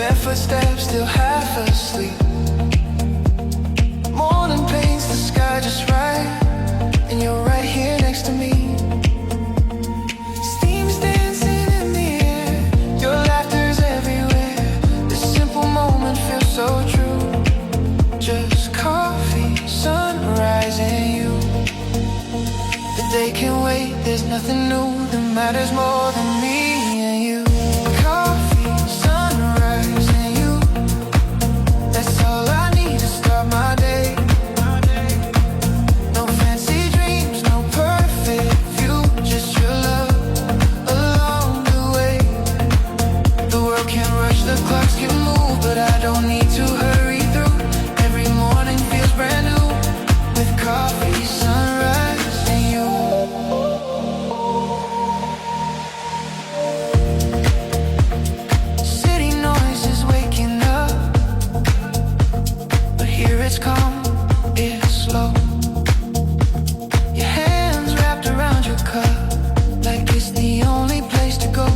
bare footsteps, still half asleep. Morning paints the sky just right, and you're right here next to me. Steam's dancing in the air, your laughter's everywhere. This simple moment feels so true. Just coffee, sunrise, and you. The day can wait, there's nothing new that matters more than me and you. Coffee, sunrise, and you. That's all I need to start my day. No fancy dreams, no perfect view, just your love along the way. The world can rush, the clocks can move, but I don't need to hurry through. Every morning feels brand new with coffee, sunrise, and you. City noise is waking up, but here it's calm, it's slow. Your hands wrapped around your cup, like it's the only place to go.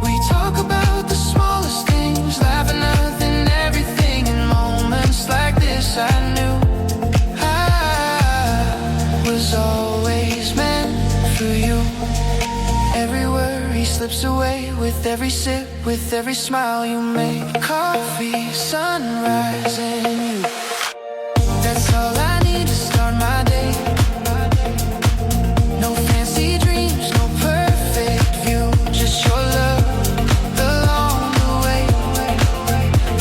We talk about the smallest things, laughing at nothing, everything. In moments like this I knew I was always meant for you. Every worry slips away with every sip, with every smile you make. Coffee, sunrise, and you. That's all I need to start my day. No fancy dreams, no perfect view, just your love along the way.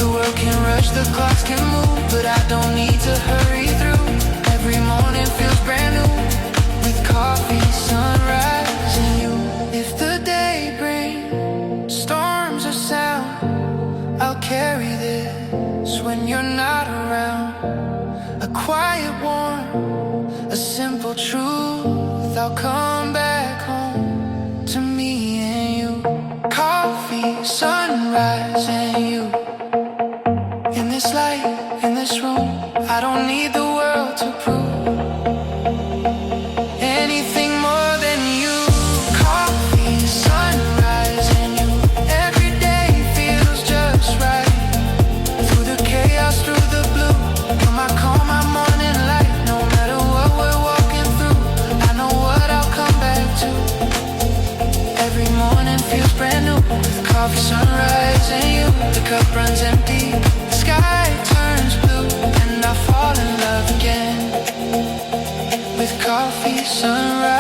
The world can rush, the clocks can move, but I don't need to hurry through. Every morning feels brand new with coffee, sunrise, and you. If the day brings storms or sound, I'll carry this when you're not around. A quiet warmth, a simple truth, I'll come back home to me and you. Coffee, sunrise, and you. In this light, in this room, I don't need the world to prove anything more than you. Coffee, sunrise, and you. Every day feels just right. Through the chaos, through the blue, you're my calm, my morning light. No matter what we're walking through, I know what I'll come back to. Every morning feels brand new with coffee, sunrise, and you. The cup runs empty, the sky turns blue, and I fall in love again with coffee, sunrise.